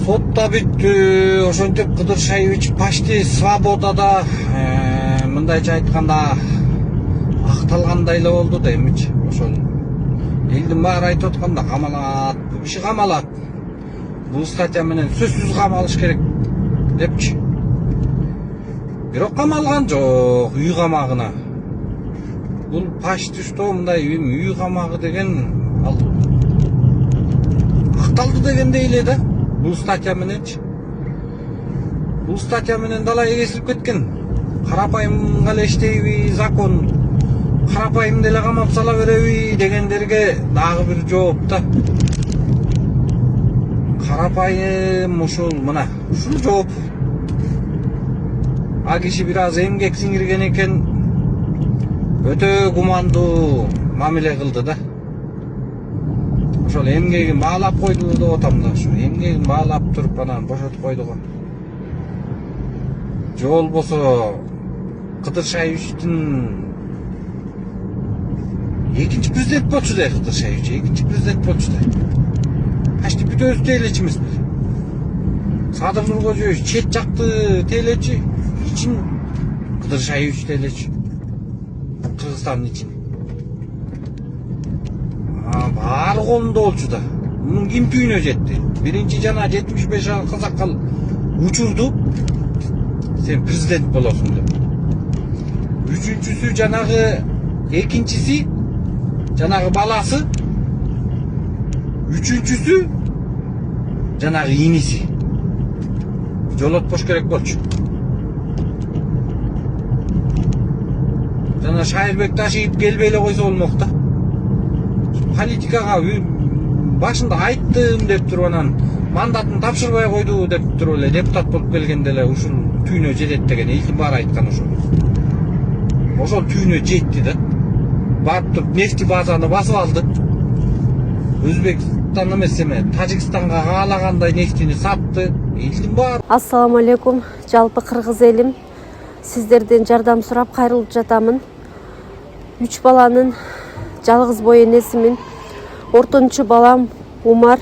Сотта бүттү. Ошентип Кыдыршаевич почти свободада, мындайча айтканда акталгандай эле болду да эмичи. Ошол элдин баары айтып атканда камалат, бул киши камалат. Бул статья менен сөзсүз камалыш керек депчи. Бирок камалган жок, үй камагына. Бул почти что мындай үй камагы деген ал акталды дегендей эле да. Бул статья мененчи. Бул статья менен далай кесилип кеткен. Карапайым эле иштейби закон, карапайым деле камап сала береби дегендерге дагы бир жооп да. Карапайым ушул мына ушул жооп. А киши бир аз эмгек сиңирген экен, өтө гумандуу мамиле кылды да. Ошол эмгегин баалап койду деп атам да. Ушу эмгегин баалап туруп анан бошотуп койду го. Же болбосо Кыдыршаевичтин экинчи президент болчу да, Кыдыршаевич экинчи президент болчу да. Почти бүт өзү тейлечи эмеспи. Садыр Нуркожоевич чет жакты тейлечи, ичин Кыдыршаевич тейлечи. Кыргызстандын ичин. Баары колунда болчу да. Мунун ким түйүнө жетти. Биринчи жана 75 кызакка учурду. Сен президент болосуң деп. Үчүнчүсү жанагы экинчиси жанагы баласы. Үчүнчүсү жанагы иниси. Жолотпош керек болчу. Жана Шайырбек Ташиев келбей эле койсо болмок да. Политикага башында айттым деп туруп анан мандатын тапшырбай койду деп туруп эле депутат болуп келгенде эле ушул түйүнө жетет деген элдин баары айткан ошол. Ошол түйүнө жетти да. Барып туруп нефти базаны басып алды. Өзбекстан эмес эме Тажикстанга каалагандай нефтини сатты. Элдин баары. Ассаламу алейкум, жалпы кыргыз элим. Сиздерден жардам сурап кайрылып жатамын. 3 баланын жалгыз бой энесимин. Ортончу балам Умар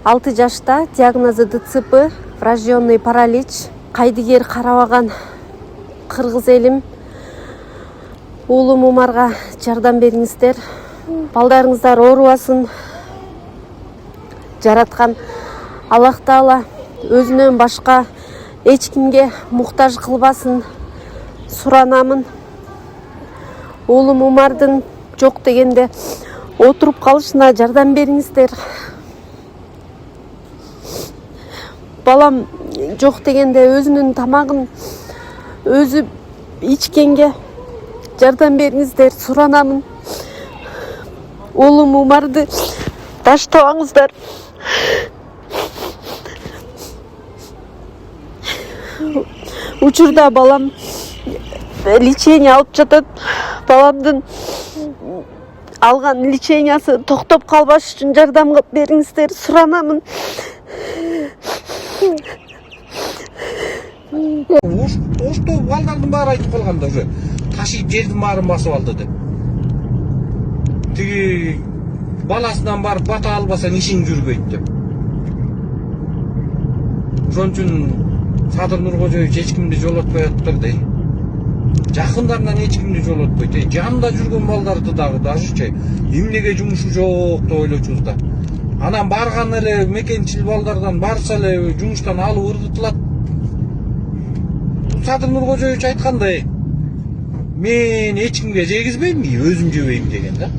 6 жашта, диагнозу ДЦП, врожденный паралич. Кайдыгер карабаган кыргыз элим. Уулум Умарга жардам бериңиздер. Балдарыңыздар оорубасын. Жараткан Аллах Таала өзүнөн башка эч кимге муктаж кылбасын суранамын. Уулум Умардын жок дегенде отуруп калышына жардам бериңиздер. Балам жок дегенде өзүнүн тамагын өзү ичкенге жардам бериңиздер суранамын. Уулум Умарды таштабаңыздар. Учурда балам лечение алып жатат. Баламдын алган лечениясы токтоп калбаш үчүн жардам бериңиздер суранамын. Ошто балдардын баары айтып калган да, уже ташип жердин баарын басып алды деп. Тиги баласынан барып бата албасаң ишиң жүрбөйт деп. Ошон үчүн Садыр Нуркожоевич эч кимди жолотпой атыптыр да. Жакындарынан эч кимди жолотпойт. Жанында жүргөн балдарды дагы дажычы эмнеге жумушу жок деп ойлочубуз да. Анан барган эле мекенчил балдардан барса эле жумуштан алып ырдытылат. Садыр Нуркожоевич айткандай, мен эч кимге жегизбейм, өзүм жебейм деген да.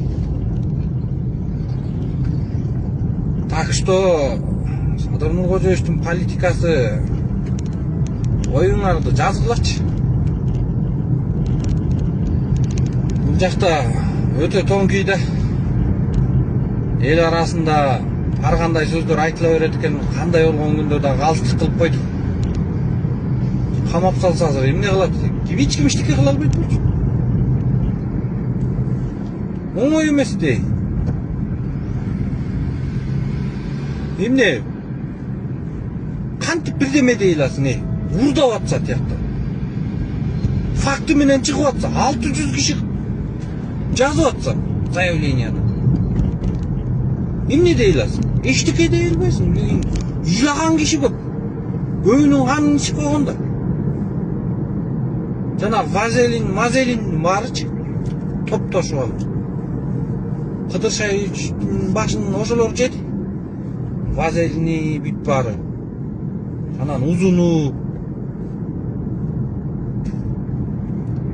Так что Садыр Нуркожоевичтин политикасы оюңарды жазгылачы. Бул жакта өтө тоңкий да. Эл арасында ар кандай сөздөр айтыла берет экен, кандай болгон күндө да калыстык кылып койду. Камап салса азыр эмне кылат? Эч ким эчтеке кыла албайт болчу. Оңой эмес де. Эмне? Кантип бирдеме дей аласың, урдап атса тиякта. Факты менен чыгып атса, 600 киши жазып атса заявленияны. Эмне дей аласың? Эчтеке дей албайсың. Uylagan kişi көп. Көбүнүн канын ичип койгон да. Жана мазелин барычы топтошуп алып. Кыдыр Шаевичтин башын ошолор жеди. Вазелини бүт бары. Анан узуну.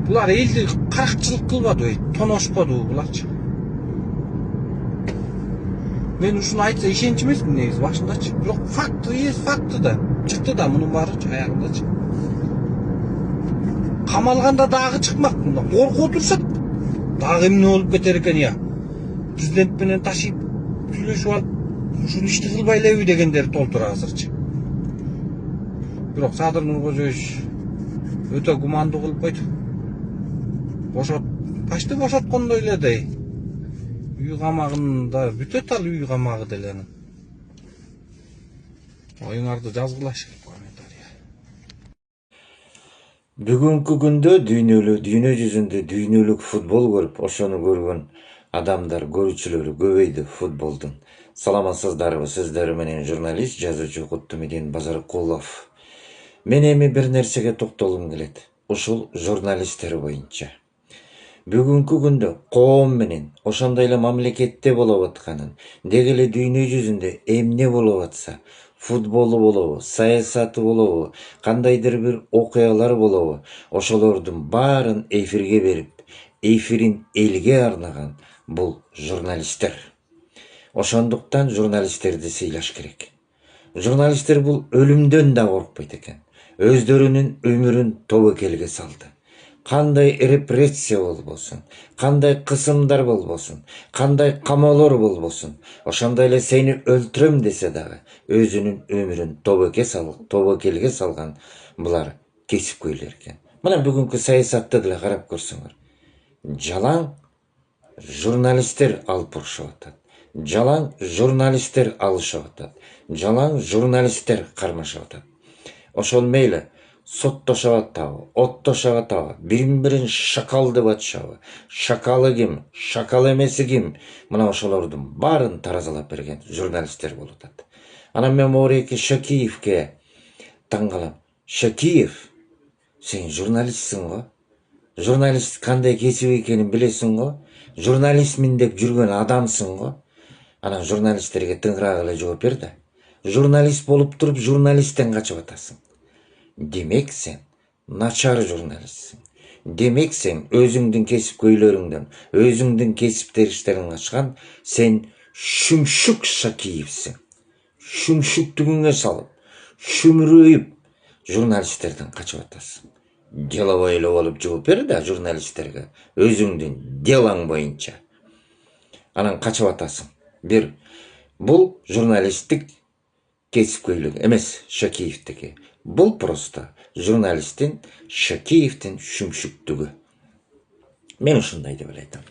Булар элди каракчылык кылбады, тоношподу буларчы. Мен ушуну айтса ишенч эмесмин негизи башындачы. Бирок факты да. Чыкты да мунун баарычы аягындачы. Камалганда дагы чыкмак, мында коркуп отурсак дагы эмне болуп кетер экен я. Президент менен ташип сүйлөшүп алып, ушуну ишти кылбай элеби дегендер толтура азырчы. Бирок Садыр Нуркожоевич өтө гумандуу кылып койду. Почти бошоткондой эле дей. Үй камагында бүтөт ал үй камагы деле анын. Оюңарды жазгылашы комментария. Бүгүнкү күндө дүйнө жүзүндө дүйнөлүк футбол көрүп, ошону көргөн адамдар, көрүүчүлөр көбөйдү футболдун. Саламатсыздарбы, сиздер менен журналист, жазуучу Куттумидин Базаркулов. Мен эми бир нерсеге токтолгум келет. Ушул журналисттер боюнча. Бүгүнкү күндө коом менен ошондой эле мамлекетте болуп атканын, деги эле дүйнө жүзүндө эмне болуп атса, футболу болобу, саясаты болобу, кандайдыр бир окуялар болобу, ошолордун баарын эфирге берип, эфирин элге арнаган бул журналисттер. Ошондуктан журналисттерди сыйлаш керек. Журналисттер бул өлүмдөн да коркпойт экен. Өздөрүнүн өмүрүн тобокелге салды. Кандай репрессия болбосун, кандай кысымдар болбосун, кандай камоолор болбосун, ошондой эле сени өлтүрөм десе дагы өзүнүн өмүрүн тобокелге салган булар кесипкөйлөр экен. Мына бүгүнкү саясатты деле карап көрсөңөр. Жалаң журналисттер алып урушуп атат. Жалаң журналисттер алышып атат. Жалаң журналисттер кармашып атат. Ошол мейли соттошуп атабы, оттошуп атабы, бирин-бирин шакалдып атышабы, шакалы ким, шакал эмеси ким, мына ошолордун баарын таразалап берген журналисттер болуп атат. Анан мен Мореки Шакиевке таң калам. Шакиев, сен журналистсиң го? Журналист кандай кесип экенин билесиң го? Журналистмин деп жүргөн адамсың го? Анан журналисттерге тыңгыраак эле жооп бер да. Журналист болуп туруп журналисттен качып атасың. Демек сен начар журналистсиң. Демек сен өзүңдүн кесипкөйлөрүңдөн, өзүңдүн кесиптериштериңди ачкан сен Шүмшүк Шакиевсиң. Шүмшүктүгүңө салып, шүмүрөйүп журналисттерден качып атасың. Деловой эле болуп жооп бер да журналисттерге, өзүңдүн делоң боюнча. Анан качып атасың. Бир, бул журналисттик кесипкөйлүк эмес Шакиевдики. Бул просто журналисттин Шакиевдин шүмшүктүгү. Мен ушундай деп айтам.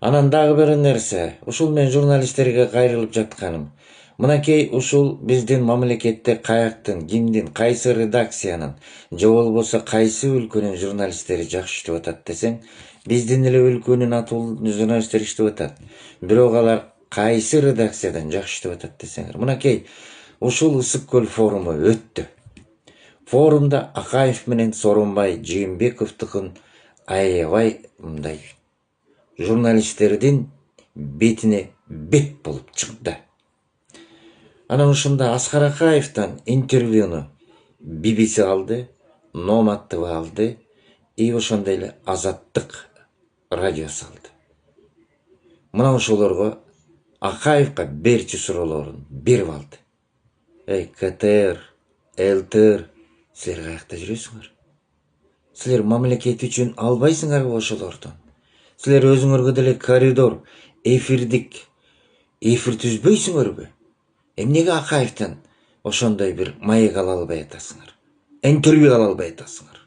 Анан дагы бир нерсе, ушул мен журналисттерге кайрылып жатканым. Мынакей ушул биздин мамлекетте каяктын, кимдин, кайсы редакциянын, же болбосо кайсы өлкөнүн журналисттери жакшы иштеп атат десең, биздин эле өлкөнүн атуулуу журналисттери иштеп атат. Бирок алар кайсы редакциядан жакшы иштеп атат десеңер, мынакей ушул Ысык көл форуму өттү. Форумда Акаев менен Сооронбай Жээнбековдукун аябай мындай журналисттердин бетине бет болуп чыкты. Анан ушунда Аскар Акаевден интервьюну BBC алды, Номад ТВ алды, и ошондой эле Азаттык радиосу алды. Мына ошолорго Акаевга берчү суроолорун берип алды. КТР, ЛТР, силер каякта жүрөсүңөр? Силер мамлекет үчүн албайсыңарбы ошолордон? Силер өзүңөргө деле коридор, эфир түзбөйсүңөрбү? Эмнеге Акаевден ошондой бир маек ала албай атасыңар? Интервью ала албай атасыңар?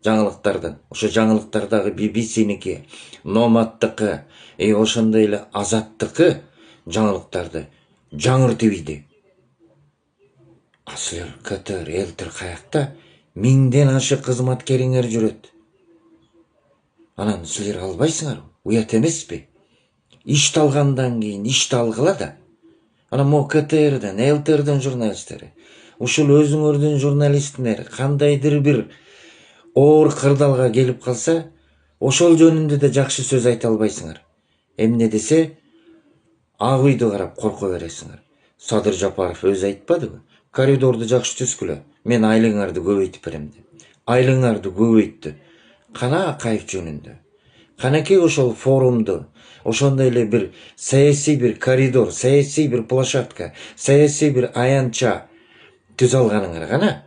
Жаңылыктардан, ошо жаңылыктардагы BBC-ники, Номадтыкы, ошондой эле Азаттыкы жаңылыктарды жаңыртып ийди. Силер КТР, ЛТР каякта? 1000ден ашык кызматкериңер жүрөт. Анан силер албайсыңар? Уят эмеспи? Ишти алгандан кийин ишти алгыла да. Анан могу КТРден, ЛТРден журналисттери. Ушул өзүңөрдүн журналисттер кандайдыр бир оор кырдаалга келип калса, ошол жөнүндө да жакшы сөз айта албайсыңар. Эмне десе, ак үйдү карап корко бересиңер. Садыр Жапаров өзү айтпадыбы? Коридорду жакшы түзгүлө, мен айлыгыңарды көбөйтүп берем деп. Айлыгыңарды көбөйттү. Кана Акаев жөнүндө. Канакей ошол форумду, ошондой эле бир саясий бир коридор, саясий бир площадка, саясий бир аянтча түзө алганыңар кана.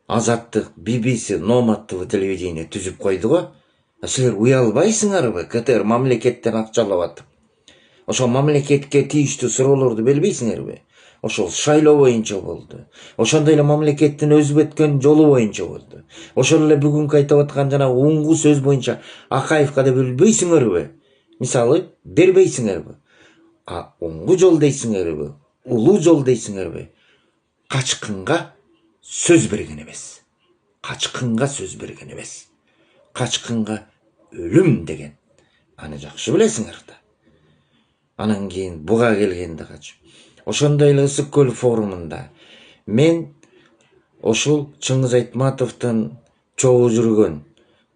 Азаттык, BBC, Номад ТВ телевидение түзүп койду го. Силер уялбайсыңарбы? КТР мамлекеттен акчалап атып. Ошол мамлекетке тийиштүү суроолорду белбейсиңерби? Ошол шайлоо боюнча болду. Ошондой эле мамлекеттин өзүп өткөн жолу боюнча болду. Ошол эле бүгүнкү айтып аткан жана уңгу сөз боюнча Акаевка да белбейсиңерби? Мисалы, бербейсиңерби? Уңгу жол дейсиңерби? Улуу жол дейсиңерби? Качкынга сөз берген эмес. Качкынга сөз берген эмес. Качкынга өлүм деген. Аны жакшы билесиңер да. Анан кийин буга келгенде качып. Ошондой эле Ысык көл форумунда мен ошол Чыңгыз Айтматовдун чогуу жүргөн,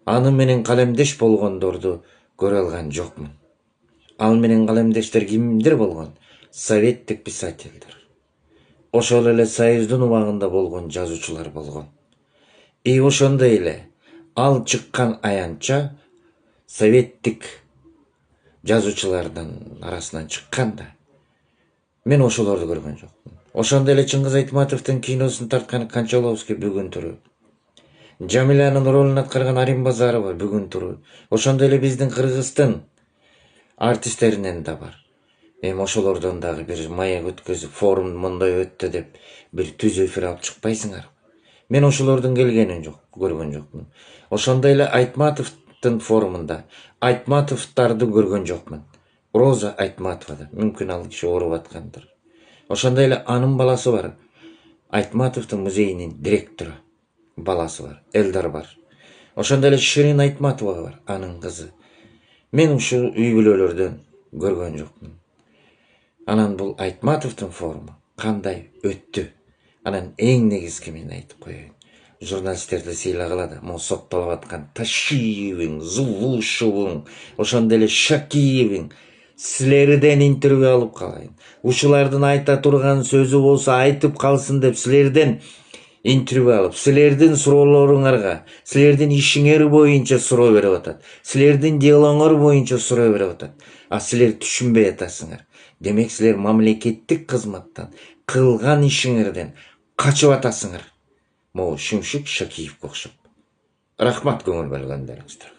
аны менен калемдеш болгондорду көрө алган жокмун. Ал менен калемдештер кимдер болгон? Советтик писательдер. Ошол эле Союздун убагында болгон жазуучулар болгон. Ошондой эле ал чыккан аянтча советтик жазуучулардын арасынан чыккан да. Мен ошолорду көргөн жокмун. Ошондой эле Чыңгыз Айтматовдун киносун тарткан Кончаловский бүгүн туру. Жамилянын ролун аткарган Арим Базарова бүгүн туру. Ошондой эле биздин Кыргыздын артисттеринен да бар. Ошолордон дагы бир маек өткөзүп, форум мондай өттү деп бир түз эфир алып чыкпайсыңар. Мен ошолордун келгенин көргөн жокмун. Ошондой эле Айтматовдун форумунда Айтматовдарды көргөн жокмун. Роза Айтматова да, мүмкүн ал киши ооруп аткандыр. Ошондой эле анын баласы бар. Айтматовдун музейинин директору баласы бар, Элдар бар. Ошондой эле Ширин Айтматова бар, анын кызы. Мен ушул үй бүлөлөрдөн көргөн жокмун. Анан бул Айтматовдун форуму кандай өттү? Анан эң негизги мен айтып коеюн. Журналисттерди сыйлагыла да, могу соттолуп аткан Ташиевиң, Зулушевиң, ошондой эле Шакиевиң, силерден интервью алып калайын. Ушулардын айта турган сөзү болсо айтып калсын деп силерден интервью алып, силердин суроолоруңарга, силердин ишиңер боюнча суроо берип атат. Силердин делоңор боюнча суроо берип атат. Силер түшүнбөй атасыңар. Демек силер мамлекеттик кызматтан, кылган ишиңерден качып атасыңар. Могу Шүмшүк Шакиевге окшоп. Рахмат көңүл бөлгөндөрүңүзгө.